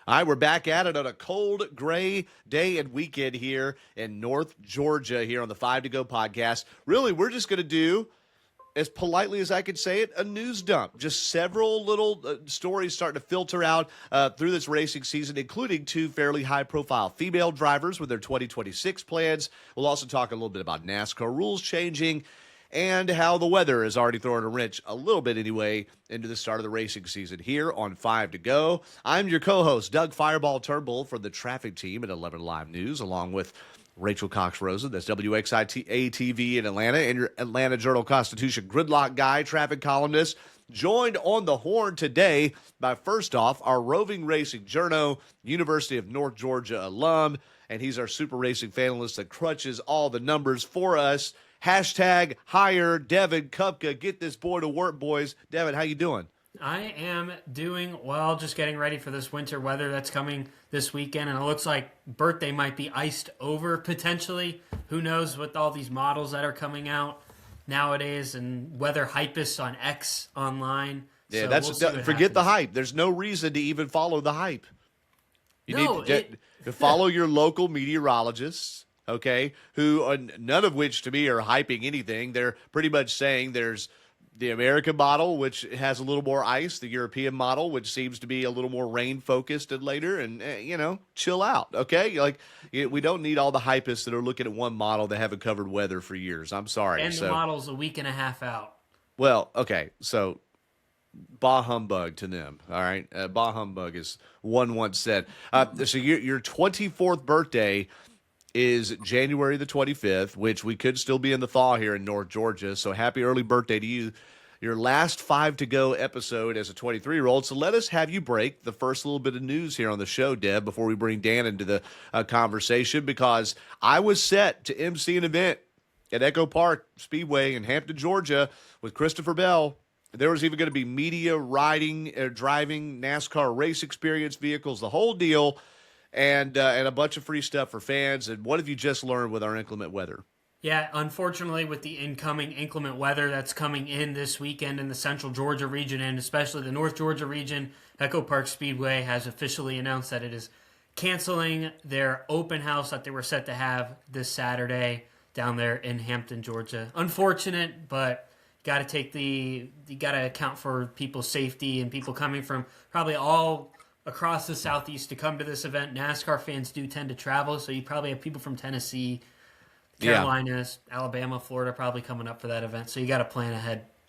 All right, we're back at it on a cold, gray day and weekend here in North Georgia here on the 5 to Go podcast. Really, we're just going to do, as politely as I could say it, a news dump. Just several little stories starting to filter out through this racing season, including two fairly high-profile female drivers with their 2026 plans. We'll also talk a little bit about NASCAR rules changing and how the weather is already throwing a wrench, a little bit anyway, into the start of the racing season here on 5 to Go. I'm your co-host, Doug Fireball Turnbull from the traffic team at 11 Live News, along with Rachel Cox-Rosen, that's WXIT-ATV in Atlanta, and your Atlanta Journal-Constitution gridlock guy, traffic columnist, joined on the horn today by, first off, our roving racing journo, University of North Georgia alum, and he's our super racing fanalist that crunches all the numbers for us. Hashtag hire Devin Kupka. Get this boy to work, boys. Devin, how you doing? I am doing well, just getting ready for this winter weather that's coming this weekend, and it looks like birthday might be iced over potentially. Who knows with all these models that are coming out nowadays and weather hypists on X online. Yeah, So forget the hype. There's no reason to even follow the hype. You No, need to follow your local meteorologists, okay, who none of which to me are hyping anything. They're pretty much saying there's the American model, which has a little more ice, the European model, which seems to be a little more rain-focused and later, and, chill out, okay? Like, we don't need all the hypists that are looking at one model that haven't covered weather for years. I'm sorry. And the model's a week and a half out. Well, okay, so bah humbug to them, all right? Bah humbug, as one once said. So your 24th birthday is January the 25th, which we could still be in the thaw here in North Georgia. So happy early birthday to you. Your last 5 to Go episode as a 23-year-old. So let us have you break the first little bit of news here on the show, Deb, before we bring Dan into the conversation, because I was set to MC an event at Echo Park Speedway in Hampton, Georgia with Christopher Bell. There was even going to be media, riding, driving, NASCAR race experience vehicles, the whole deal. And a bunch of free stuff for fans. And what have you just learned with our inclement weather? Yeah, unfortunately, with the incoming inclement weather that's coming in this weekend in the central Georgia region and especially the North Georgia region, Echo Park Speedway has officially announced that it is canceling their open house that they were set to have this Saturday down there in Hampton, Georgia. Unfortunate, but you got to account for people's safety and people coming from probably all across the Southeast to come to this event. NASCAR fans do tend to travel, so you probably have people from Tennessee, Carolinas, Alabama, Florida probably coming up for that event. So you got to plan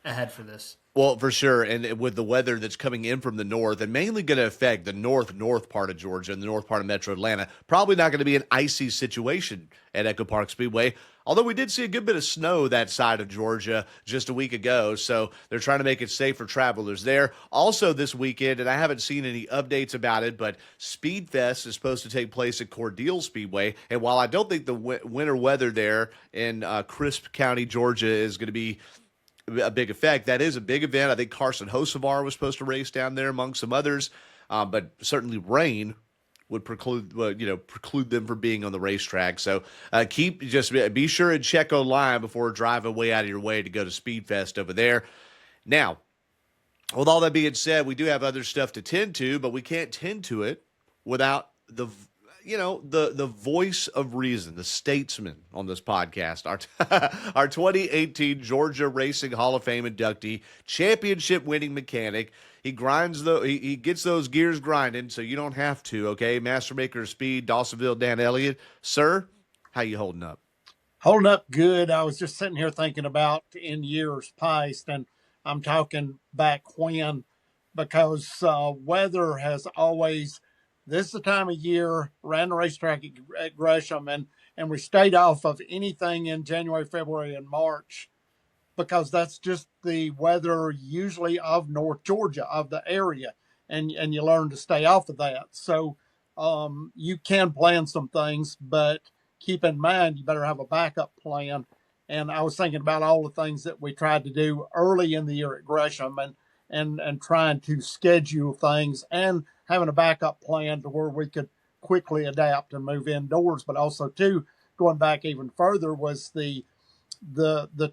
ahead for this. Well, for sure, and with the weather that's coming in from the north and mainly going to affect the north part of Georgia and the north part of Metro Atlanta, probably not going to be an icy situation at Echo Park Speedway, although we did see a good bit of snow that side of Georgia just a week ago, so they're trying to make it safe for travelers there. Also this weekend, and I haven't seen any updates about it, but Speed Fest is supposed to take place at Cordele Speedway, and while I don't think the winter weather there in Crisp County, Georgia is going to be a big effect. That is a big event. I think Carson Hocevar was supposed to race down there among some others, but certainly rain would preclude them from being on the racetrack. So be sure and check online before driving way out of your way to go to Speedfest over there. Now, with all that being said, we do have other stuff to tend to, but we can't tend to it without the voice of reason, the statesman on this podcast, our 2018 Georgia Racing Hall of Fame inductee, championship-winning mechanic. He gets those gears grinding, so you don't have to, okay? Master Maker of Speed, Dawsonville, Dan Elliott. Sir, how you holding up? Holding up good. I was just sitting here thinking about in years past, and I'm talking back when, because weather has always... This is the time of year, ran the racetrack at Gresham, and we stayed off of anything in January, February, and March because that's just the weather usually of North Georgia, of the area, and you learn to stay off of that. So you can plan some things, but keep in mind you better have a backup plan. And I was thinking about all the things that we tried to do early in the year at Gresham and trying to schedule things and having a backup plan to where we could quickly adapt and move indoors. But also, too, going back even further was the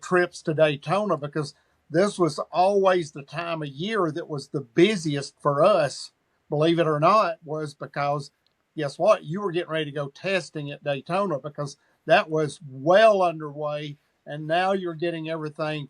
trips to Daytona, because this was always the time of year that was the busiest for us believe it or not, was because guess what? You were getting ready to go testing at Daytona because that was well underway. And now you're getting everything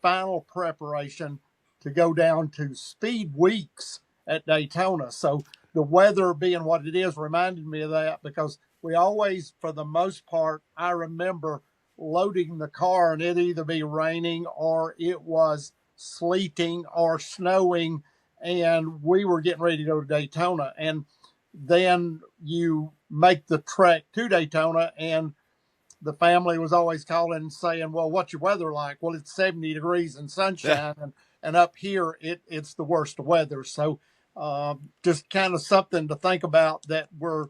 final preparation to go down to speed weeks at Daytona. So the weather being what it is reminded me of that because we always, for the most part, I remember loading the car and it either be raining or it was sleeting or snowing, and we were getting ready to go to Daytona. And then you make the trek to Daytona, and the family was always calling and saying, well, what's your weather like? Well, it's 70 degrees and sunshine. And up here, it's the worst weather. So just kind of something to think about, that we're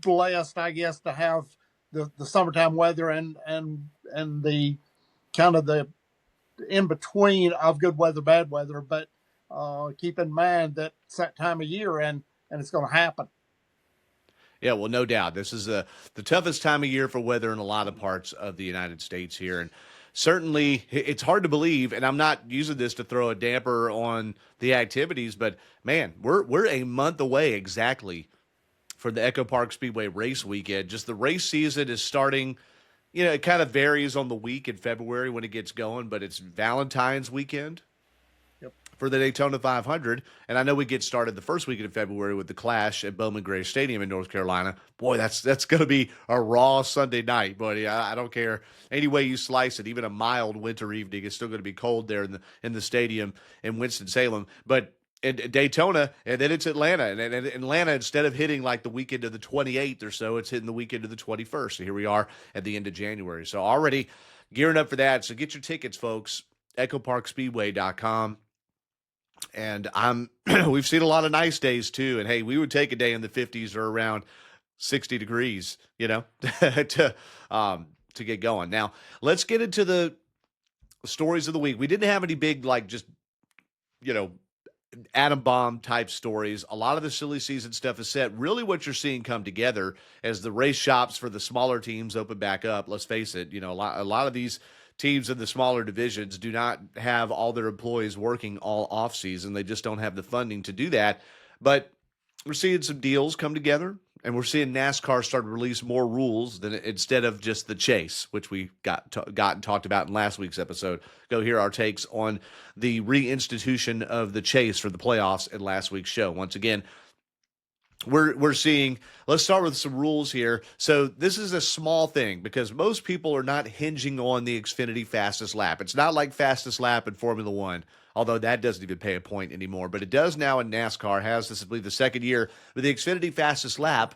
blessed, I guess, to have the summertime weather and the kind of the in between of good weather, bad weather. But keep in mind that it's that time of year, and it's going to happen. Yeah, well, no doubt. This is the toughest time of year for weather in a lot of parts of the United States here. And certainly it's hard to believe, and I'm not using this to throw a damper on the activities, but man, we're a month away exactly for the Echo Park Speedway race weekend. Just the race season is starting. You know, it kind of varies on the week in February when it gets going, but it's Valentine's weekend for the Daytona 500. And I know we get started the first weekend of February with the Clash at Bowman Gray Stadium in North Carolina. Boy, that's going to be a raw Sunday night, buddy. I don't care any way you slice it. Even a mild winter evening is still going to be cold there in the stadium in Winston-Salem. But in Daytona, and then it's Atlanta. And Atlanta, instead of hitting like the weekend of the 28th or so, it's hitting the weekend of the 21st. So here we are at the end of January. So already gearing up for that. So get your tickets, folks. EchoParkSpeedway.com. And we've seen a lot of nice days too. And hey, we would take a day in the 50s or around 60 degrees, to get going. Now, let's get into the stories of the week. We didn't have any big, atom bomb type stories. A lot of the silly season stuff is set. Really what you're seeing come together as the race shops for the smaller teams open back up. Let's face it, a lot of these teams in the smaller divisions do not have all their employees working all off season. They just don't have the funding to do that. But we're seeing some deals come together, and we're seeing NASCAR start to release more rules instead of just the chase, which we got and talked about in last week's episode. Go hear our takes on the reinstitution of the chase for the playoffs in last week's show. Once again, we're seeing, let's start with some rules here. So this is a small thing because most people are not hinging on the Xfinity fastest lap. It's not like fastest lap in Formula One, although that doesn't even pay a point anymore. But it does now in NASCAR, has this, I believe, the second year. But the Xfinity fastest lap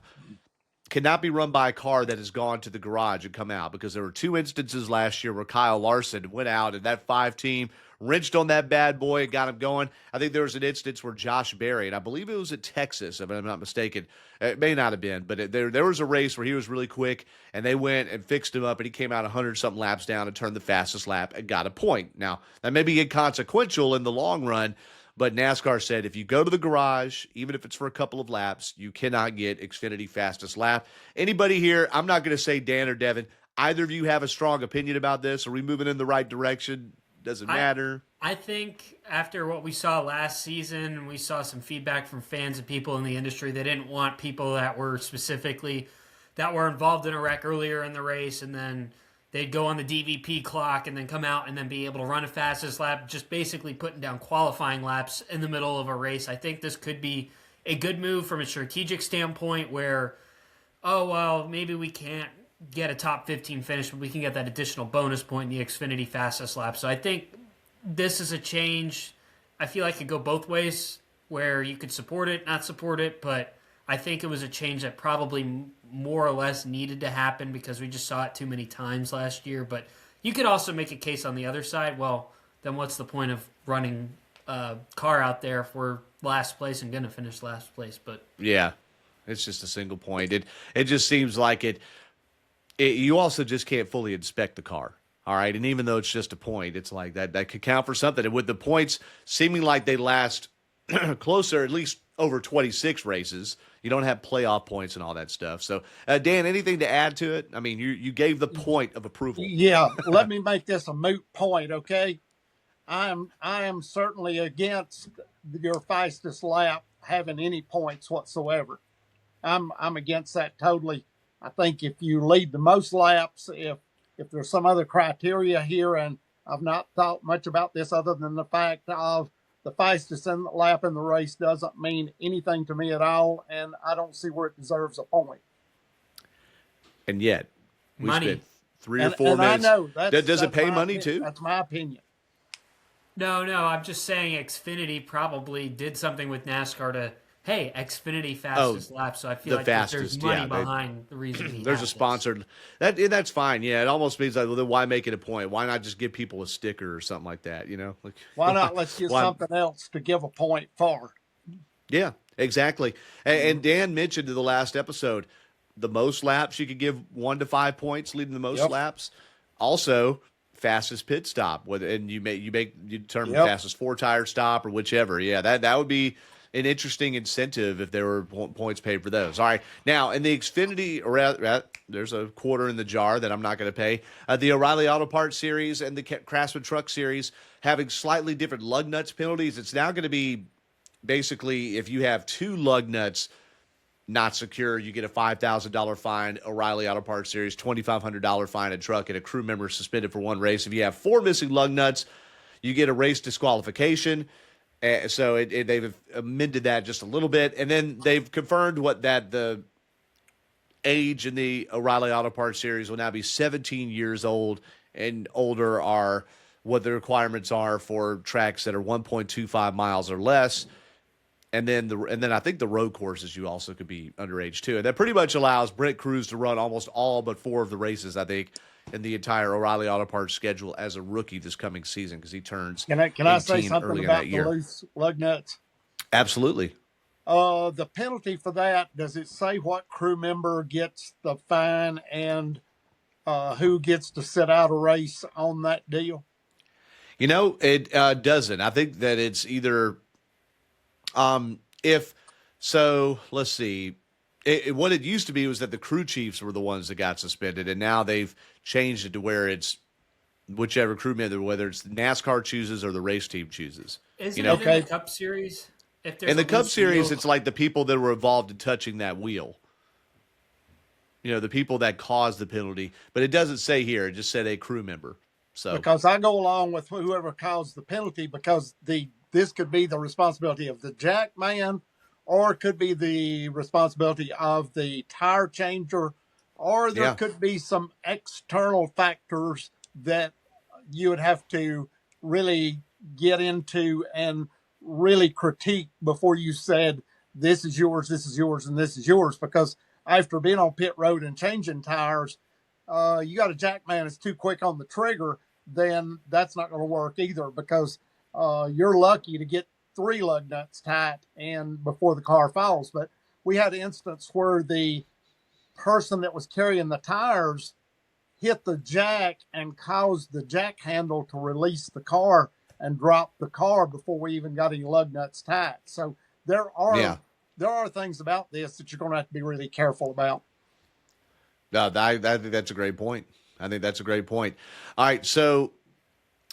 cannot be run by a car that has gone to the garage and come out, because there were two instances last year where Kyle Larson went out and that 5 team wrenched on that bad boy and got him going. I think there was an instance where Josh Berry, and I believe it was at Texas, if I'm not mistaken. It may not have been, but there was a race where he was really quick, and they went and fixed him up, and he came out 100-something laps down and turned the fastest lap and got a point. Now, that may be inconsequential in the long run, but NASCAR said if you go to the garage, even if it's for a couple of laps, you cannot get Xfinity fastest lap. Anybody here, I'm not going to say Dan or Devin, either of you have a strong opinion about this? Are we moving in the right direction? Doesn't matter. I think after what we saw last season, we saw some feedback from fans and people in the industry. They didn't want people that were involved in a wreck earlier in the race, and then they'd go on the DVP clock and then come out and then be able to run a fastest lap, just basically putting down qualifying laps in the middle of a race. I think this could be a good move from a strategic standpoint where, maybe we can't get a top 15 finish, but we can get that additional bonus point in the Xfinity fastest lap. So I think this is a change. I feel like it could go both ways, where you could support it, not support it, but I think it was a change that probably more or less needed to happen because we just saw it too many times last year. But you could also make a case on the other side. Well, then what's the point of running a car out there if we're last place and going to finish last place? But yeah, it's just a single point. It just seems like you also just can't fully inspect the car. All right. And even though it's just a point, it's like that could count for something. And with the points seeming like they last closer, at least over 26 races, you don't have playoff points and all that stuff. So, Dan, anything to add to it? I mean, you gave the point of approval. Yeah. Let me make this a moot point. Okay. I am certainly against your fastest lap having any points whatsoever. I'm against that totally. I think if you lead the most laps, if there's some other criteria here, and I've not thought much about this other than the fact of the fastest in the lap in the race doesn't mean anything to me at all, and I don't see where it deserves a point. And yet, we Money. spent 3 or And, 4 and minutes. I know Does it pay my money too? That's my opinion. No, I'm just saying Xfinity probably did something with NASCAR to, hey, Xfinity fastest lap. So I feel the like fastest, there's money yeah, behind the reason he There's has a this. sponsored that's fine. Yeah, it almost means like, well, then why make it a point? Why not just give people a sticker or something like that? You know, like Why not let's get something else to give a point for? Yeah, exactly. And Dan mentioned in the last episode the most laps you could give 1 to 5 points, leading the most Yep. laps. Also, fastest pit stop, and you determine Yep. fastest 4-tire stop or whichever. Yeah, that would be an interesting incentive if there were points paid for those. All right, now in the Xfinity, there's a quarter in the jar that I'm not going to pay. The O'Reilly Auto Parts Series and the Craftsman Truck Series having slightly different lug nuts penalties. It's now going to be basically if you have 2 lug nuts not secure, you get a $5,000 fine. O'Reilly Auto Parts Series, $2,500 fine. A truck and a crew member suspended for 1 race. If you have 4 missing lug nuts, you get a race disqualification. So they've amended that just a little bit, and then they've confirmed that the age in the O'Reilly Auto Parts Series will now be 17 years old and older are what the requirements are for tracks that are 1.25 miles or less. And then I think the road courses you also could be underage too. And that pretty much allows Brent Cruz to run almost all but 4 of the races, I think, in the entire O'Reilly Auto Parts schedule as a rookie this coming season because he turns Can I say 18 something early in about that the year. loose lug nuts? Absolutely. The penalty for that, does it say what crew member gets the fine and who gets to sit out a race on that deal? You know, it doesn't. I think that it's either if so, let's see. What it used to be was that the crew chiefs were the ones that got suspended, and now they've changed it to where it's whichever crew member, whether it's NASCAR chooses or the race team chooses. Isn't you know, it in the Cup Series? If there's in the a Cup loose Series, wheel- it's like the people that were involved in touching that wheel. You know, the people that caused the penalty, but it doesn't say here. It just said a crew member. So Because I go along with whoever caused the penalty because this could be the responsibility of the jack man, or it could be the responsibility of the tire changer, or there could be some external factors that you would have to really get into and really critique before you said this is yours, and this is yours. Because after being on pit road and changing tires, you got a jack man that's too quick on the trigger, then that's not going to work either because you're lucky to get 3 lug nuts tight and before the car falls. But we had an instance where the person that was carrying the tires hit the jack and caused the jack handle to release the car and drop the car before we even got any lug nuts tight. So there are things about this that you're going to have to be really careful about. No, I think that's a great point. I think that's a great point. All right, so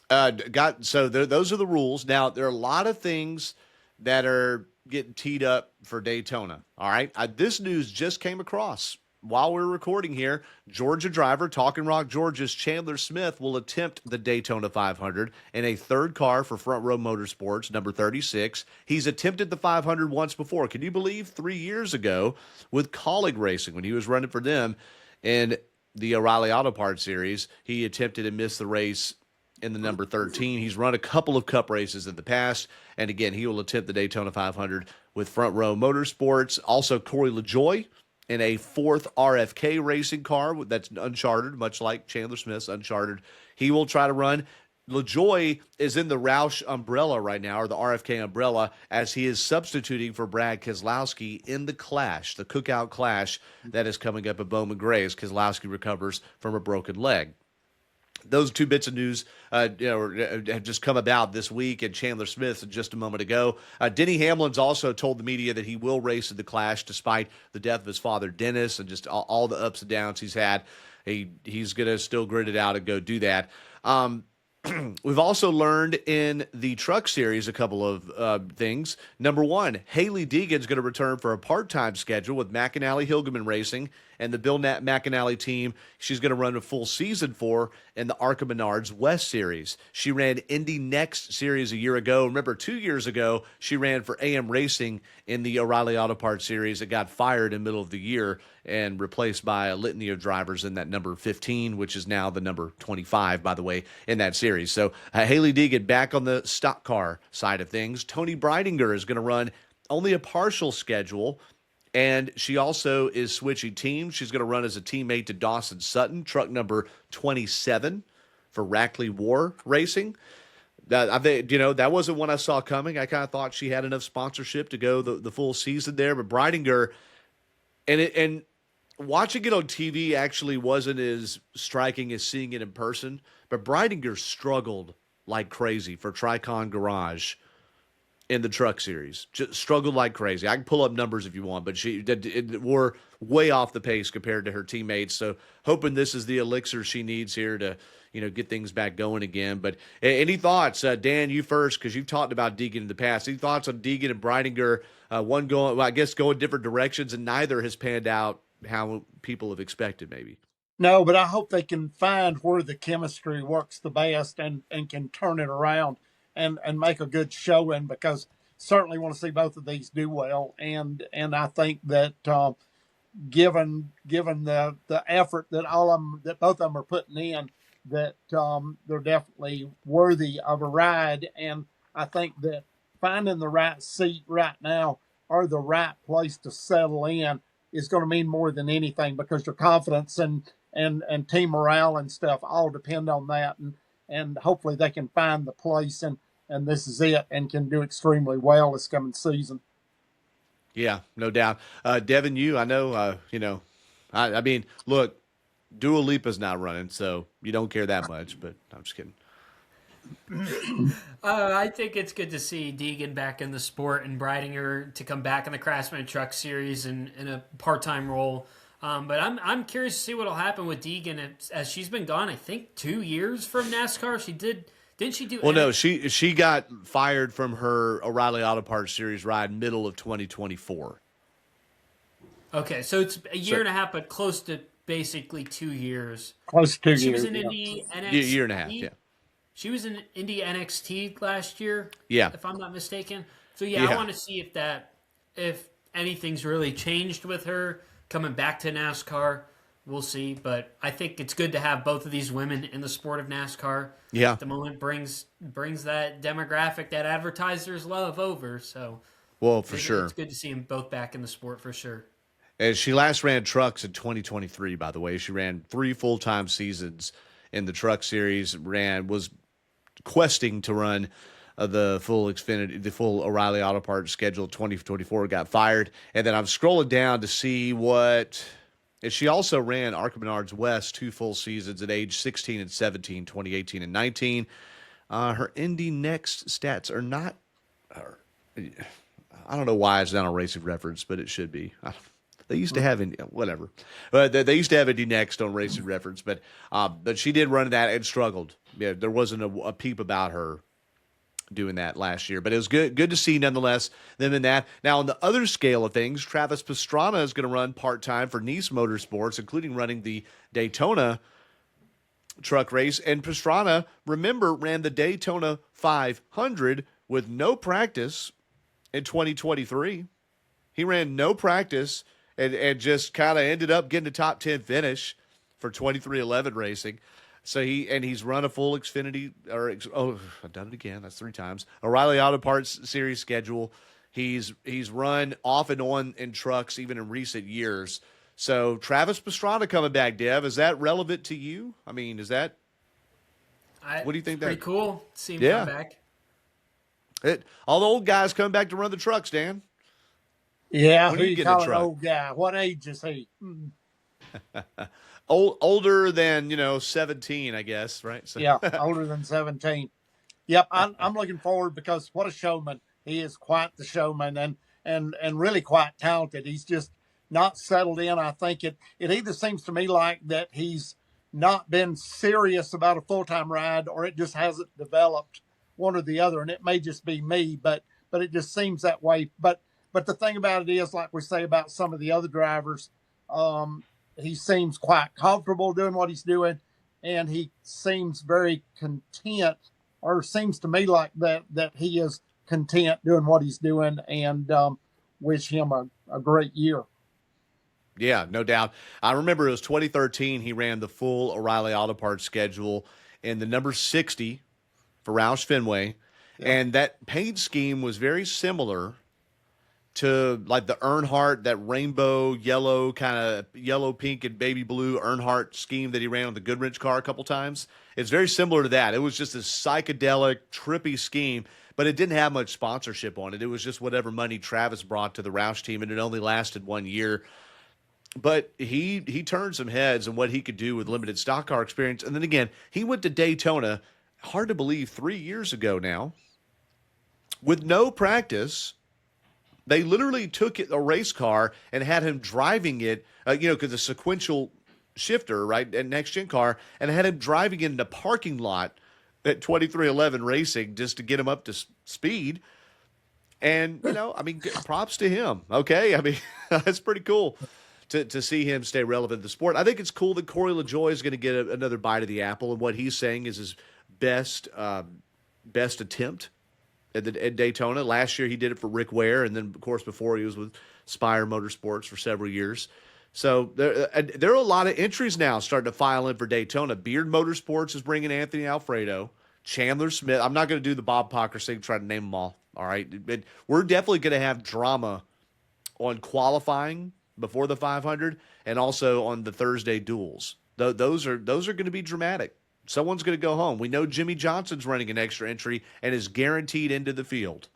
those are the rules. Now there are a lot of things that are getting teed up for Daytona. All right, this news just came across while we're recording here. Georgia driver, Talking Rock Georgia's Chandler Smith will attempt the Daytona 500 in a 3rd car for Front Row Motorsports, number 36. He's attempted the 500 once before. Can you believe 3 years ago with Colleague Racing when he was running for them in the O'Reilly Auto Parts Series, he attempted and missed the race in the number 13. He's run a couple of Cup races in the past, and again, he will attempt the Daytona 500 with Front Row Motorsports. Also, Corey LaJoie in a 4th RFK racing car that's unchartered, much like Chandler Smith's unchartered. He will try to run. LaJoie is in the Roush umbrella right now, or the RFK umbrella, as he is substituting for Brad Keselowski in the Clash, the Cookout Clash that is coming up at Bowman Gray as Keselowski recovers from a broken leg. Those 2 bits of news have just come about this week, and Chandler Smith just a moment ago. Denny Hamlin's also told the media that he will race in the Clash despite the death of his father, Dennis, and just all the ups and downs he's had. He's going to still grit it out and go do that. We've also learned in the truck series a couple of things. Number one, Haley Deegan's going to return for a part-time schedule with McAnally Hilgeman Racing and the Bill McAnally team. She's going to run a full season for in the ARCA Menards West Series. She ran Indy Next Series a year ago. Remember, 2 years ago, she ran for AM Racing in the O'Reilly Auto Parts Series. It got fired in the middle of the year and replaced by a litany of drivers in that number 15, which is now the number 25, by the way, in that series. So Haley Deegan back on the stock car side of things. Tony Breidinger is going to run only a partial schedule, and she also is switching teams. She's going to run as a teammate to Dawson Sutton, truck number 27 for Rackley War Racing. That wasn't one I saw coming. I kind of thought she had enough sponsorship to go the full season there, but Breidinger, and watching it on TV actually wasn't as striking as seeing it in person, but Breidinger struggled like crazy for Tricon Garage in the truck series. Just struggled like crazy. I can pull up numbers if you want, but were way off the pace compared to her teammates. So hoping this is the elixir she needs here to, get things back going again. But any thoughts, Dan, you first, because you've talked about Deegan in the past. Any thoughts on Deegan and Breidinger? One going, well, I guess, going different directions, and neither has panned out how people have expected, maybe. No, but I hope they can find where the chemistry works the best and can turn it around and make a good showing, because certainly want to see both of these do well. And I think that given the effort that both of them are putting in, that they're definitely worthy of a ride. And I think that finding the right seat right now or the right place to settle in is going to mean more than anything, because your confidence and team morale and stuff all depend on that. And hopefully they can find the place and this is it, and can do extremely well this coming season. Yeah, no doubt. Devin, I know, I mean, look, Dua Lipa's not running, so you don't care that much, but I'm just kidding. I think it's good to see Deegan back in the sport and Breidinger to come back in the Craftsman Truck Series in a part-time role. But I'm curious to see what will happen with Deegan as she's been gone, I think, 2 years from NASCAR. Didn't she do? Well, no, she got fired from her O'Reilly Auto Parts Series ride middle of 2024. Okay, so it's a year and a half, but close to basically 2 years. Close to 2 years. She was in Indy NXT. Year and a half, yeah. She was in Indy NXT last year, yeah, if I'm not mistaken. So yeah. I want to see if anything's really changed with her coming back to NASCAR. We'll see, but I think it's good to have both of these women in the sport of NASCAR. Yeah, at the moment brings that demographic that advertisers love over. So, well, for sure, it's good to see them both back in the sport for sure. And she last ran trucks in 2023. By the way, she ran 3 full-time seasons in the truck series. Was questing to run the full O'Reilly Auto Parts schedule 2024. Got fired, and then I'm scrolling down to see what. And she also ran ARCA Menards West 2 full seasons at age 16 and 17, 2018 and 19. Her Indy Next stats are not. I don't know why it's not on Racing Reference, but it should be. They used to have whatever, but they used to have Indy Next on Racing Reference, but she did run that and struggled. Yeah, there wasn't a peep about her doing that last year, but it was good to see nonetheless them in that. Now on the other scale of things, Travis Pastrana is going to run part-time for Nice Motorsports, including running the Daytona truck race. And Pastrana, remember, ran the Daytona 500 with no practice in 2023. He ran no practice and just kind of ended up getting a top 10 finish for 2311 Racing. So he's run a full Xfinity I've done it again. That's 3 times. O'Reilly Auto Parts Series schedule. He's run off and on in trucks even in recent years. So Travis Pastrana coming back, Dev, is that relevant to you? I mean, is that what do you think? Pretty that cool. See him come back. All the old guys coming back to run the trucks, Dan. Yeah, who you call an old guy? What age is he? Older than 17, I guess, right? So. Yeah, older than 17. Yep, I'm looking forward, because what a showman. He is quite the showman and really quite talented. He's just not settled in. I think it either seems to me like that he's not been serious about a full-time ride, or it just hasn't developed, one or the other. And it may just be me, but it just seems that way. But the thing about it is, like we say about some of the other drivers, um, he seems quite comfortable doing what he's doing, and he seems very content, or seems to me like that he is content doing what he's doing. And wish him a great year. Yeah, no doubt. I remember it was 2013. He ran the full O'Reilly Auto Parts schedule in the number 60 for Roush Fenway. Yeah. And that paint scheme was very similar to like the Earnhardt, that rainbow yellow, kind of yellow, pink, and baby blue Earnhardt scheme that he ran on the Goodrich car a couple times. It's very similar to that. It was just a psychedelic, trippy scheme, but it didn't have much sponsorship on it. It was just whatever money Travis brought to the Roush team, and it only lasted 1 year. But he turned some heads on what he could do with limited stock car experience. And then again, he went to Daytona, hard to believe, 3 years ago now, with no practice. They literally took a race car and had him driving it, because the sequential shifter, right, and next gen car, and had him driving it in a parking lot at 2311 Racing just to get him up to speed. And, props to him. Okay. I mean, that's pretty cool to see him stay relevant in the sport. I think it's cool that Corey LaJoie is going to get another bite of the apple, and what he's saying is his best attempt at Daytona. Last year he did it for Rick Ware, and then, of course, before he was with Spire Motorsports for several years. So there are a lot of entries now starting to file in for Daytona. Beard Motorsports is bringing Anthony Alfredo. Chandler Smith. I'm not going to do the Bob Pocker thing, try to name them all. All right. But we're definitely going to have drama on qualifying before the 500 and also on the Thursday duels. Those are going to be dramatic. Someone's going to go home. We know Jimmy Johnson's running an extra entry and is guaranteed into the field.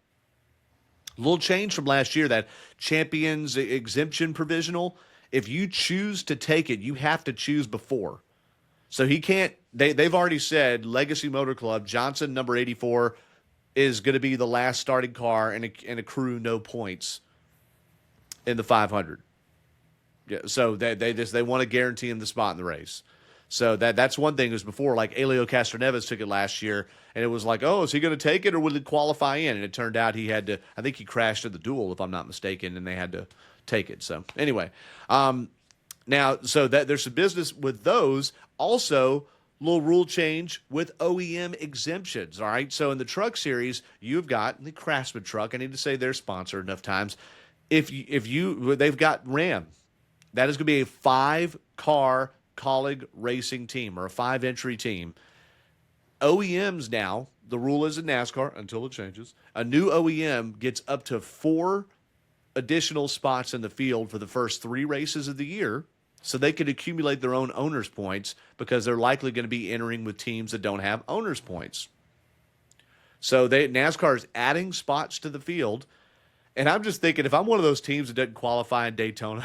A little change from last year, that champions exemption provisional. If you choose to take it, you have to choose before. So he can't. They've already said Legacy Motor Club, Johnson, number 84, is going to be the last starting car and accrue no points in the 500. Yeah, so they want to guarantee him the spot in the race. So that's one thing. It was before, like Elio Castroneves took it last year, and it was like, oh, is he going to take it or will he qualify in? And it turned out he had to. I think he crashed in the duel, if I'm not mistaken, and they had to take it. So anyway, now so that there's some business with those. Also, little rule change with OEM exemptions. All right, so in the truck series, you've got the Craftsman truck. I need to say they're sponsored enough times. If they've got Ram, that is going to be a 5-car colleague racing team or a 5-entry team. OEMs now, the rule is in NASCAR until it changes. A new OEM gets up to 4 additional spots in the field for the first 3 races of the year, so they can accumulate their own owner's points because they're likely going to be entering with teams that don't have owner's points. So NASCAR is adding spots to the field, and I'm just thinking, if I'm one of those teams that doesn't qualify in Daytona,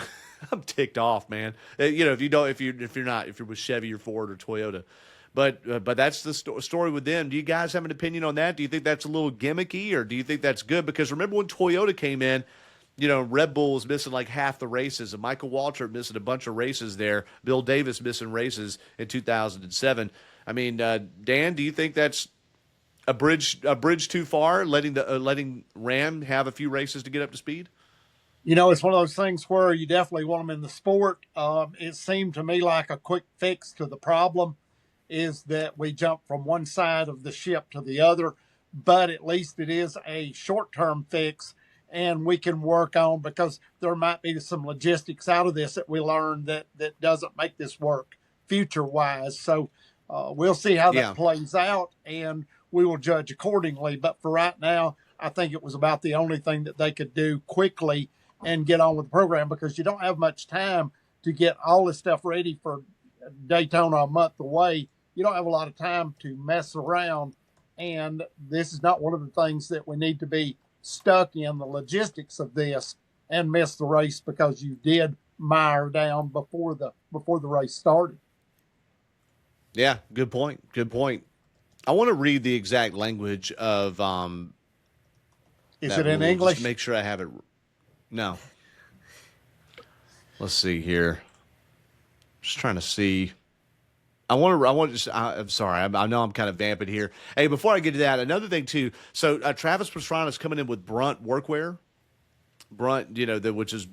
I'm ticked off, man. If you're with Chevy or Ford or Toyota, but that's the story with them. Do you guys have an opinion on that? Do you think that's a little gimmicky, or do you think that's good? Because remember when Toyota came in, Red Bull was missing like half the races, and Michael Waltrip missing a bunch of races there. Bill Davis missing races in 2007. I mean, Dan, do you think that's a bridge too far, letting Ram have a few races to get up to speed? It's one of those things where you definitely want them in the sport. It seemed to me like a quick fix to the problem is that we jump from one side of the ship to the other, but at least it is a short-term fix, and we can work on, because there might be some logistics out of this that we learn that doesn't make this work future-wise. So we'll see how that plays out, and we will judge accordingly. But for right now, I think it was about the only thing that they could do quickly and get on with the program, because you don't have much time to get all this stuff ready for Daytona a month away. You don't have a lot of time to mess around, and this is not one of the things that we need to be stuck in, the logistics of this, and miss the race because you did mire down before the race started. Yeah, good point. Good point. I want to read the exact language of Is it in English? Just to make sure I have it. No. Let's see here. Just trying to see. I'm sorry. I know I'm kind of vamping here. Hey, before I get to that, another thing too. So Travis Pastrana is coming in with Brunt workwear. Brunt, which is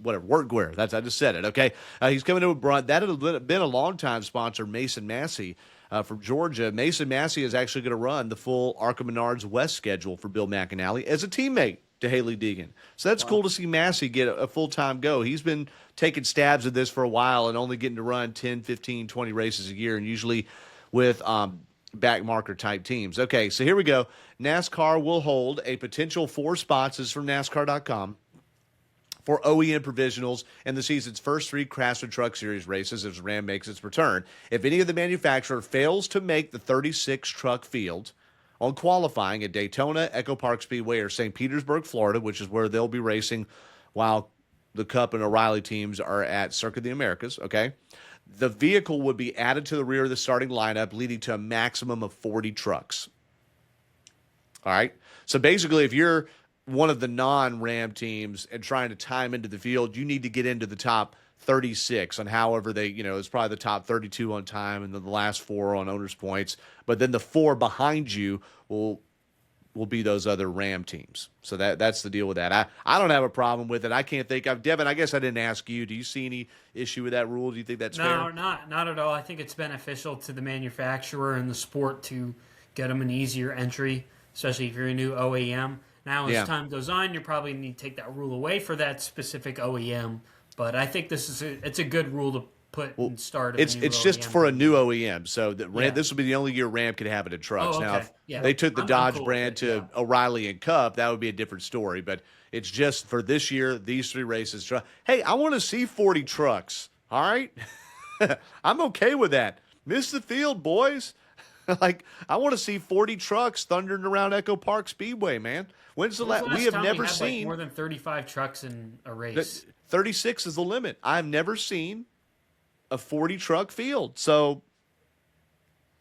whatever workwear. I just said it. Okay, he's coming in with Brunt. That had been a long time sponsor, Mason Massey. From Georgia, Mason Massey is actually going to run the full Arca Menards West schedule for Bill McAnally as a teammate to Haley Deegan. So that's cool to see Massey get a full-time go. He's been taking stabs at this for a while and only getting to run 10, 15, 20 races a year, and usually with back marker type teams. Okay, so here we go. NASCAR will hold a potential 4 spots. This is from NASCAR.com. For OEM provisionals in the season's first 3 Craftsman Truck Series races as Ram makes its return. If any of the manufacturer fails to make the 36 truck field on qualifying at Daytona, Echo Park Speedway, or St. Petersburg, Florida, which is where they'll be racing while the Cup and O'Reilly teams are at Circuit of the Americas, okay, the vehicle would be added to the rear of the starting lineup, leading to a maximum of 40 trucks. All right? So basically, if you're one of the non-Ram teams and trying to time into the field, you need to get into the top 36 on however they, it's probably the top 32 on time and then the last 4 on owners' points. But then the 4 behind you will be those other Ram teams. So that's the deal with that. I don't have a problem with it. I can't think of Devin. I guess I didn't ask you. Do you see any issue with that rule? Do you think that's fair? No, not at all. I think it's beneficial to the manufacturer and the sport to get them an easier entry, especially if you're a new OEM. Now, as time goes on, you probably need to take that rule away for that specific OEM. But I think it's a good rule to put and start. It's just for a new OEM. So this will be the only year Ram could have it in trucks. Oh, okay. Now, if they took the Dodge brand to O'Reilly and Cup, that would be a different story. But it's just for this year, these 3 races. Hey, I want to see 40 trucks. All right, I'm okay with that. Miss the field, boys. I want to see 40 trucks thundering around Echo Park Speedway, man. When's the last? We have never seen more than 35 trucks in a race. 36 is the limit. I've never seen a 40 truck field. So,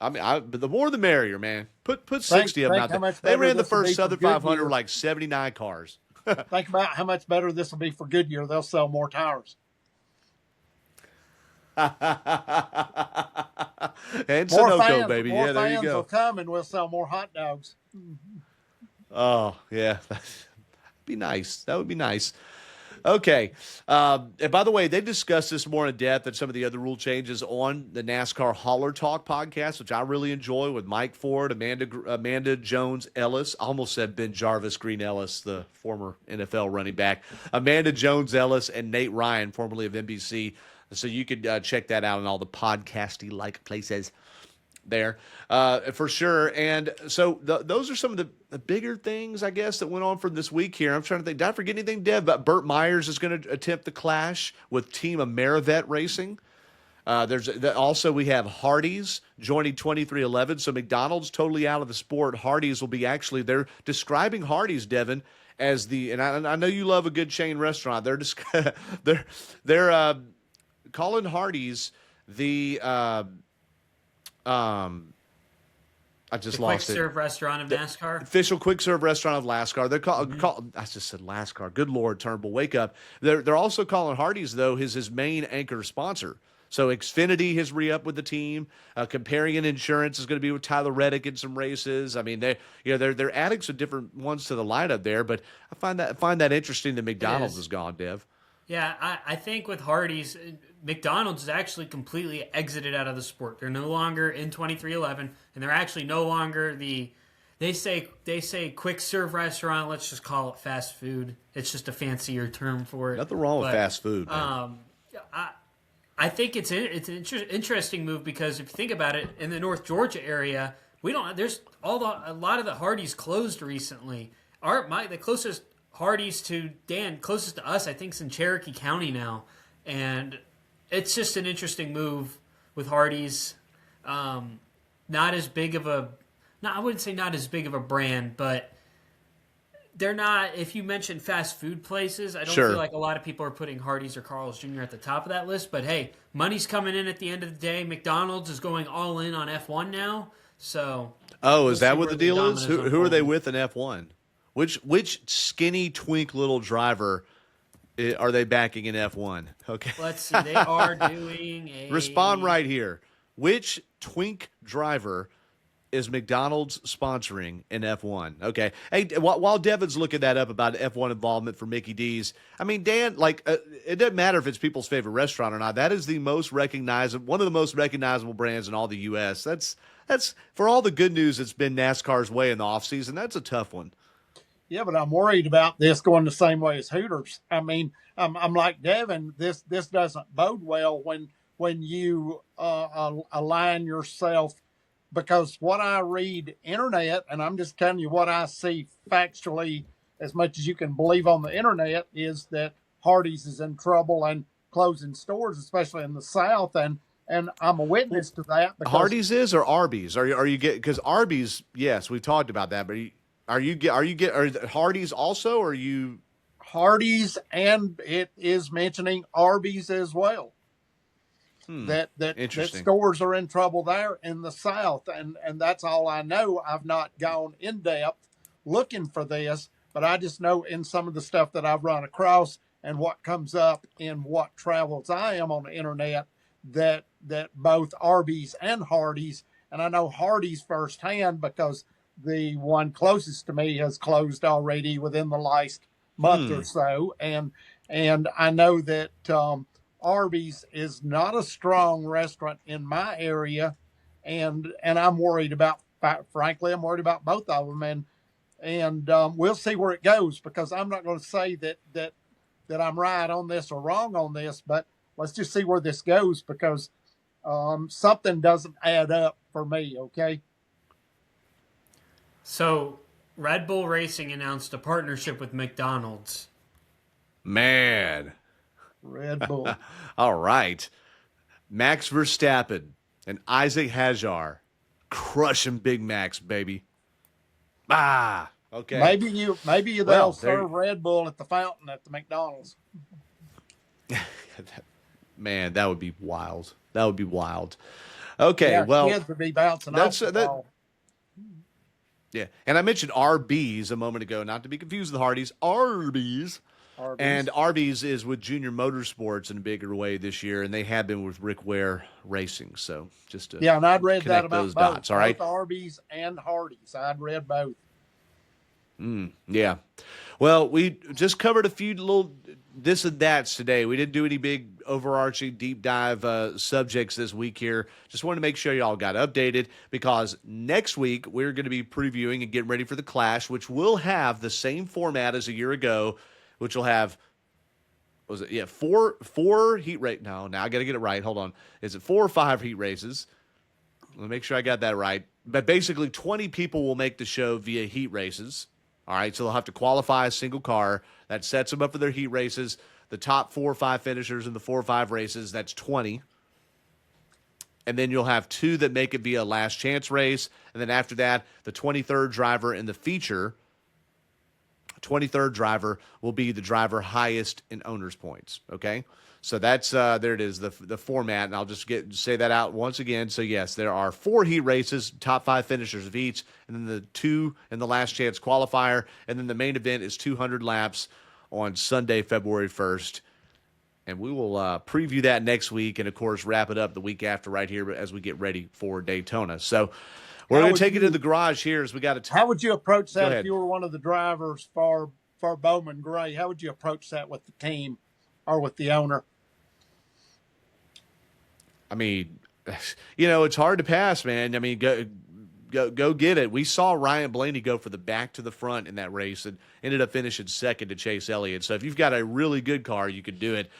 I mean, the more the merrier, man. Put 60 of them out there. They ran the first Southern 500 with like 79 cars. Think about how much better this will be for Goodyear. They'll sell more tires. And more Sunoco, fans, baby. More yeah, there you fans go. will come and we'll sell more hot dogs. Oh, yeah. That'd be nice. That would be nice. Okay. And by the way, they discussed this more in depth than some of the other rule changes on the NASCAR Hauler Talk podcast, which I really enjoy, with Mike Ford, Amanda Jones Ellis. I almost said Ben Jarvis Green Ellis, the former NFL running back. Amanda Jones Ellis and Nate Ryan, formerly of NBC. So you could check that out in all the podcasty-like places there for sure. And so those are some of the bigger things, I guess, that went on from this week here. I'm trying to think, did I forget anything, Dev? But Burt Myers is going to attempt the clash with Team Amerivet Racing. Also, we have Hardee's joining 2311. So McDonald's totally out of the sport. Hardee's will be they're describing Hardee's, Devin, as and I know you love a good chain restaurant. They're calling Hardee's the I just lost it. Quick serve restaurant of NASCAR. Official quick serve restaurant of NASCAR. They're called. I just said NASCAR. Good Lord, Turnbull, wake up. They're also calling Hardee's though his main anchor sponsor. So Xfinity has re-upped with the team. Comparion Insurance is going to be with Tyler Reddick in some races. I mean, they're adding some different ones to the lineup there. But I find that interesting that McDonald's is gone, Dev. Yeah, I think with Hardee's, McDonald's is actually completely exited out of the sport. They're no longer in 2311, and they're actually no longer they say quick serve restaurant. Let's just call it fast food. It's just a fancier term for it. Nothing wrong with fast food. I think it's an interesting move because if you think about it, in the North Georgia area, a lot of the Hardee's closed recently. The closest Hardee's closest to us, I think, is in Cherokee County now, and it's just an interesting move with Hardee's. Not as big of a, I wouldn't say not as big of a brand, but they're not. If you mention fast food places, I don't feel like a lot of people are putting Hardee's or Carl's Jr. at the top of that list. But hey, money's coming in at the end of the day. McDonald's is going all in on F1 now, so. Oh, is that what the deal is? Who are they with in F1? Which skinny twink little driver are they backing in F1? Okay. Let's see. They are doing a... Respond right here. Which twink driver is McDonald's sponsoring in F1? Okay. Hey, while Devin's looking that up about F1 involvement for Mickey D's, I mean, Dan, it doesn't matter if it's people's favorite restaurant or not. That is the most recognizable, one of the most recognizable brands in all the U.S. That's for all the good news that's been NASCAR's way in the offseason. That's a tough one. Yeah, but I'm worried about this going the same way as Hooters. I mean, I'm like Devin. This doesn't bode well when you align yourself, because what I read internet, and I'm just telling you what I see factually, as much as you can believe on the internet, is that Hardee's is in trouble and closing stores, especially in the South, and I'm a witness to that. Because Hardee's is or Arby's? Are you get because Arby's? Yes, we've talked about that, but are Hardee's also? Or are you Hardee's, and it is mentioning Arby's as well. That interesting? stores are in trouble there in the South, and that's all I know. I've not gone in depth looking for this, but I just know in some of the stuff that I've run across and what comes up in what travels I am on the internet, that both Arby's and Hardee's, and I know Hardee's firsthand because the one closest to me has closed already within the last month or so, and I know that Arby's is not a strong restaurant in my area, and I'm worried about. Frankly, I'm worried about both of them, and we'll see where it goes, because I'm not going to say that I'm right on this or wrong on this, but let's just see where this goes, because something doesn't add up for me. Okay. So, Red Bull Racing announced a partnership with McDonald's. Man. Red Bull. All right. Max Verstappen and Isaac Hajar crushing Big Macs, baby. Okay. Maybe they'll serve Red Bull at the fountain at the McDonald's. Man, that would be wild. That would be wild. Okay, Yeah, well, kids would be bouncing off the ball. Yeah, and I mentioned Arby's a moment ago, not to be confused with Hardee's. Arby's. And Arby's is with Junior Motorsports in a bigger way this year, and they have been with Rick Ware Racing. So just to and I'd read that about those both, dots. All right, both Arby's and Hardee's. I'd read both. Yeah. Well, we just covered a few little this and that's today. We didn't do any big overarching deep dive subjects this week here. Just wanted to make sure y'all got updated, because next week we're going to be previewing and getting ready for the Clash, which will have the same format as a year ago, which will have, what was it? Yeah, four heat race. No, now I got to get it right. Hold on. Is it 4 or 5 heat races? Let me make sure I got that right. But basically 20 people will make the show via heat races. All right, so they'll have to qualify a single car. That sets them up for their heat races. The top 4 or 5 finishers in the 4 or 5 races, that's 20. And then you'll have 2 that make it via last chance race. And then after that, the 23rd driver in the feature, 23rd driver will be the driver highest in owner's points, okay? So that's there it is, the format, and I'll just say that out once again. So yes, there are 4 heat races, top 5 finishers of each, and then the 2 in the last chance qualifier, and then the main event is 200 laps on Sunday, February 1st. And we will preview that next week, and of course wrap it up the week after right here as we get ready for Daytona. So we're going to take it to the garage here as we got to. How would you approach that if you were one of the drivers for Bowman Gray? How would you approach that with the team or with the owner? I mean, it's hard to pass, man. I mean, go get it. We saw Ryan Blaney go for the back to the front in that race and ended up finishing second to Chase Elliott. So if you've got a really good car, you could do it.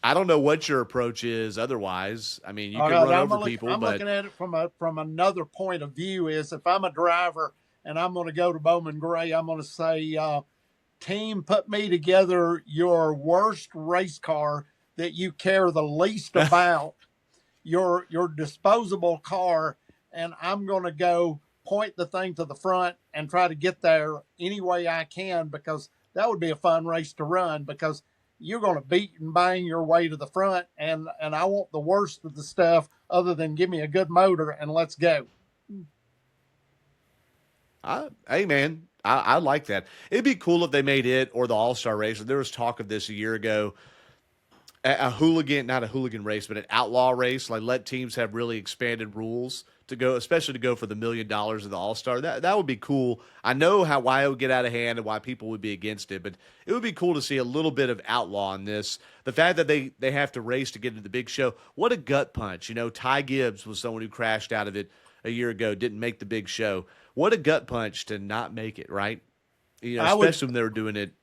I don't know what your approach is otherwise. I mean, you can run over people. I'm looking at it from another point of view. Is if I'm a driver and I'm going to go to Bowman Gray, I'm going to say, team, put me together your worst race car that you care the least about. Your disposable car, and I'm going to go point the thing to the front and try to get there any way I can, because that would be a fun race to run, because you're going to beat and bang your way to the front, and I want the worst of the stuff other than give me a good motor and let's go. Hey, man, I like that. It'd be cool if they made it or the All-Star race. There was talk of this a year ago. a hooligan, not a hooligan race, but an outlaw race. Like let teams have really expanded rules to go, especially to go for the $1 million of the All Star. That would be cool. I know why it would get out of hand and why people would be against it, but it would be cool to see a little bit of outlaw in this. The fact that they have to race to get into the big show, what a gut punch. You know, Ty Gibbs was someone who crashed out of it a year ago, didn't make the big show. What a gut punch to not make it, right? You know, I would, especially when they were doing it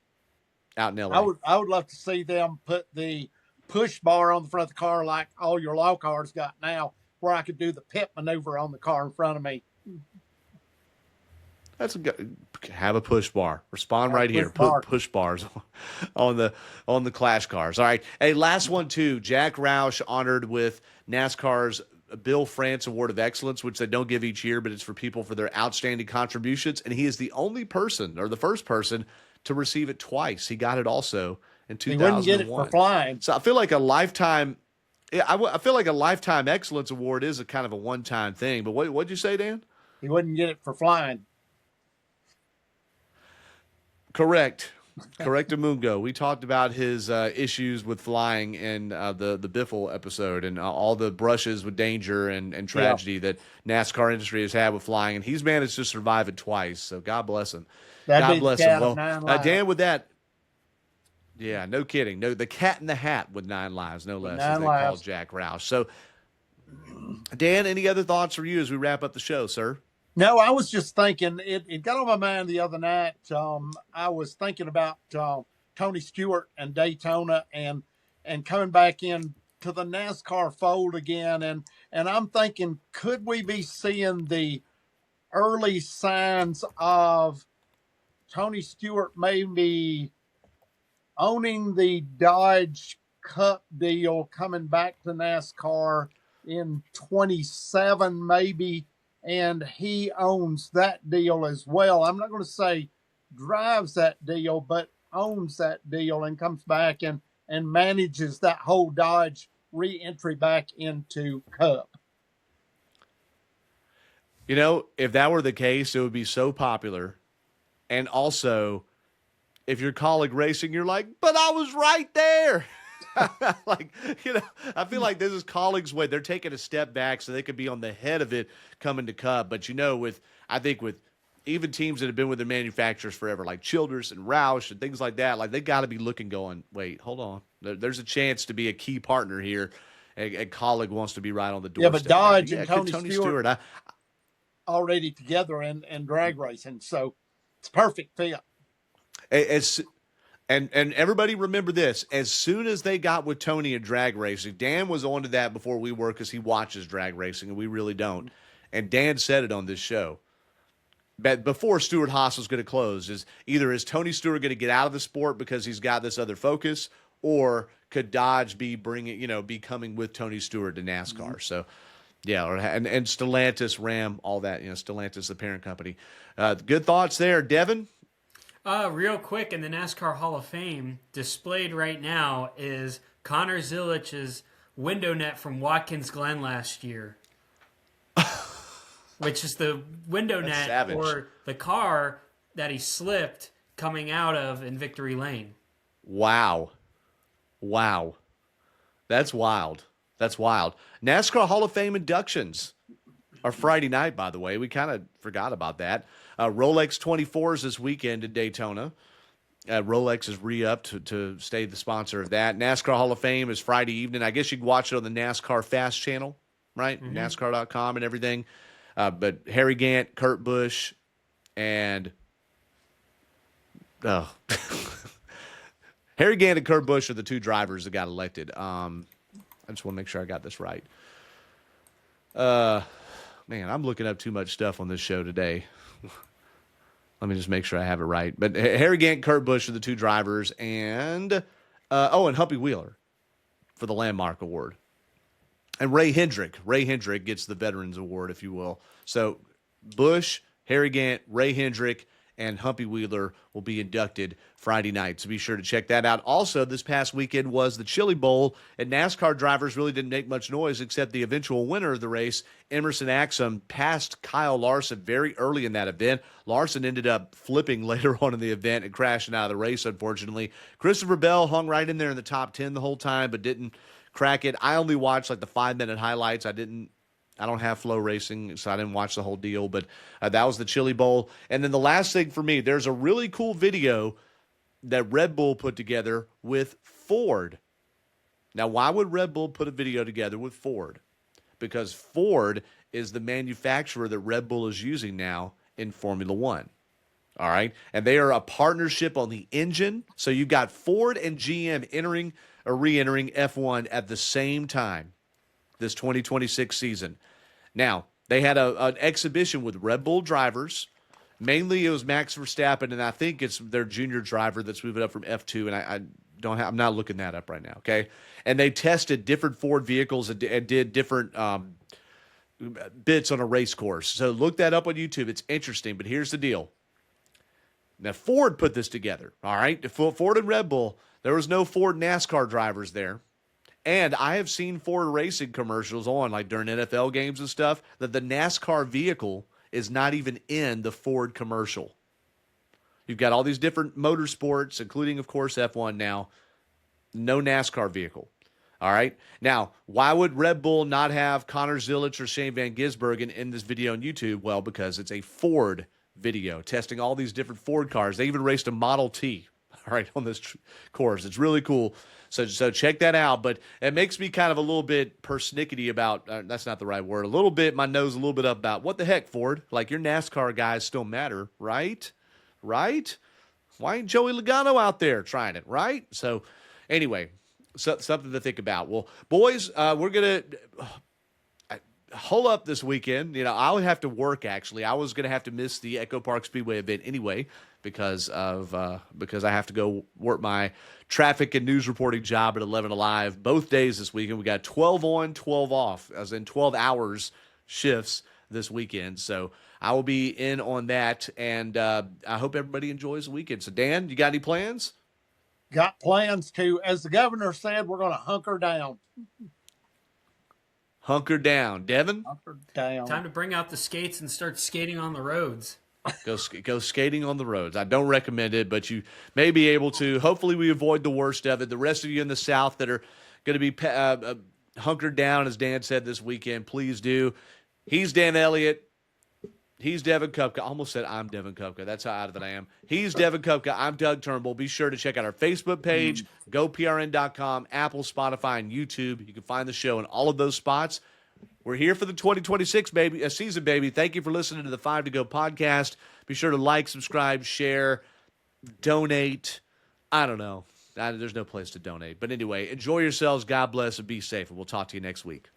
out in I LA. would, I would love to see them put the push bar on the front of the car like all your law cars got now, where I could do the pit maneuver on the car in front of me. That's have a push bar. Respond right here. Push bar. Put push bars on the Clash cars. All right. Hey, last one too. Jack Roush honored with NASCAR's Bill France Award of Excellence, which they don't give each year, but it's for people for their outstanding contributions. And he is the only person, or the first person, to receive it twice. He got it also in He 2001. wouldn't get it for flying. So I feel like a lifetime. Yeah, I feel like a lifetime excellence award is a kind of a one-time thing. But what'd you say, Dan? He wouldn't get it for flying. Correct. Correctamungo. We talked about his issues with flying in the Biffle episode and all the brushes with danger and tragedy that NASCAR industry has had with flying, and he's managed to survive it twice. So God bless him. That'd God be bless the him. cat Well, of 9 lives. Dan, with that, yeah, no kidding. No, the cat in the hat with 9 lives, no less, as 9 they call lives. Jack Roush. So, Dan, any other thoughts for you as we wrap up the show, sir? No, I was just thinking, it got on my mind the other night. I was thinking about Tony Stewart and Daytona and coming back in to the NASCAR fold again. And I'm thinking, could we be seeing the early signs of Tony Stewart maybe owning the Dodge Cup deal, coming back to NASCAR in 27 maybe, and he owns that deal as well. I'm not going to say drives that deal, but owns that deal and comes back and manages that whole Dodge re-entry back into Cup. You know, if that were the case, it would be so popular. And also, if you're colleague racing, you're like, but I was right there. Like, you know, I feel like this is colleagues' way. They're taking a step back so they could be on the head of it coming to Cup. But, you know, I think with even teams that have been with the manufacturers forever, like Childress and Roush and things like that, like they got to be looking going, wait, hold on. There's a chance to be a key partner here. A colleague wants to be right on the doorstep. Yeah, but Dodge Yeah, and Tony Stewart. already together and drag racing. So it's a perfect fit. And everybody remember this. As soon as they got with Tony and drag racing, Dan was onto that before we were because he watches drag racing and we really don't. And Dan said it on this show. But before Stewart Haas was going to close, is Tony Stewart going to get out of the sport because he's got this other focus, or could Dodge be coming with Tony Stewart to NASCAR? Mm-hmm. So, yeah, and Stellantis, Ram, all that. You know, Stellantis, the parent company. Good thoughts there, Devin. Real quick, in the NASCAR Hall of Fame, displayed right now is Connor Zilich's window net from Watkins Glen last year. Which is the window net savage. or the car that he slipped coming out of in Victory Lane. Wow. That's wild. NASCAR Hall of Fame inductions are Friday night, by the way. We kind of forgot about that. Rolex 24s this weekend in Daytona. Rolex is re-upped to stay the sponsor of that. NASCAR Hall of Fame is Friday evening. I guess you can watch it on the NASCAR Fast channel, right? Mm-hmm. NASCAR.com and everything. But Harry Gant, Kurt Busch, and Harry Gant and Kurt Busch are the two drivers that got elected. I just want to make sure I got this right. Man, I'm looking up too much stuff on this show today. Let me just make sure I have it right. But Harry Gant, Kurt Busch are the two drivers, and and Humpy Wheeler for the Landmark Award. And Ray Hendrick gets the Veterans Award, if you will. So Busch, Harry Gant, Ray Hendrick, and Humpy Wheeler will be inducted Friday night. So be sure to check that out. Also, this past weekend was the Chili Bowl, and NASCAR drivers really didn't make much noise except the eventual winner of the race, Emerson Axum, passed Kyle Larson very early in that event. Larson ended up flipping later on in the event and crashing out of the race, unfortunately. Christopher Bell hung right in there in the top 10 the whole time, but didn't crack it. I only watched like the 5-minute highlights. I don't have Flow Racing, so I didn't watch the whole deal, but that was the Chili Bowl. And then the last thing for me, there's a really cool video that Red Bull put together with Ford. Now, why would Red Bull put a video together with Ford? Because Ford is the manufacturer that Red Bull is using now in Formula One. All right? And they are a partnership on the engine. So you've got Ford and GM entering or re-entering F1 at the same time this 2026 season. Now, they had an exhibition with Red Bull drivers. Mainly it was Max Verstappen, and I think it's their junior driver that's moving up from F2, and I'm not looking that up right now, okay? And they tested different Ford vehicles and did different bits on a race course. So look that up on YouTube. It's interesting, but here's the deal. Now, Ford put this together, all right? Ford and Red Bull, there was no Ford NASCAR drivers there. And I have seen Ford racing commercials on, like during NFL games and stuff, that the NASCAR vehicle is not even in the Ford commercial. You've got all these different motorsports, including, of course, F1 now. No NASCAR vehicle. All right? Now, why would Red Bull not have Connor Zilisch or Shane Van Gisbergen in this video on YouTube? Well, because it's a Ford video testing all these different Ford cars. They even raced a Model T, all right, on this course. It's really cool. So check that out. But it makes me kind of a little bit persnickety about, that's not the right word, a little bit, my nose a little bit up about, what the heck, Ford? Like, your NASCAR guys still matter, right? Right? Why ain't Joey Logano out there trying it, right? So anyway, something to think about. Well, boys, we're going to hold up this weekend. You know, I'll have to work, actually. I was going to have to miss the Echo Park Speedway event anyway because I have to go work my traffic and news reporting job at 11 Alive both days this weekend. We got 12 on, 12 off, as in 12 hours shifts this weekend. So I will be in on that, and I hope everybody enjoys the weekend. So, Dan, you got any plans? Got plans to, as the governor said, we're going to hunker down. Hunker down. Devin? Hunker down. Time to bring out the skates and start skating on the roads. Go skating on the roads. I don't recommend it, but you may be able to. Hopefully we avoid the worst of it. The rest of you in the South that are going to be hunkered down, as Dan said, this weekend, please do. He's Dan Elliott. He's Devin Kupka. I almost said I'm Devin Kupka. That's how out of it I am. He's Devin Kupka. I'm Doug Turnbull. Be sure to check out our Facebook page, goprn.com, Apple, Spotify, and YouTube. You can find the show in all of those spots. We're here for the 2026 season, baby. Thank you for listening to the 5 to Go podcast. Be sure to like, subscribe, share, donate. I don't know. There's no place to donate. But anyway, enjoy yourselves. God bless and be safe. And we'll talk to you next week.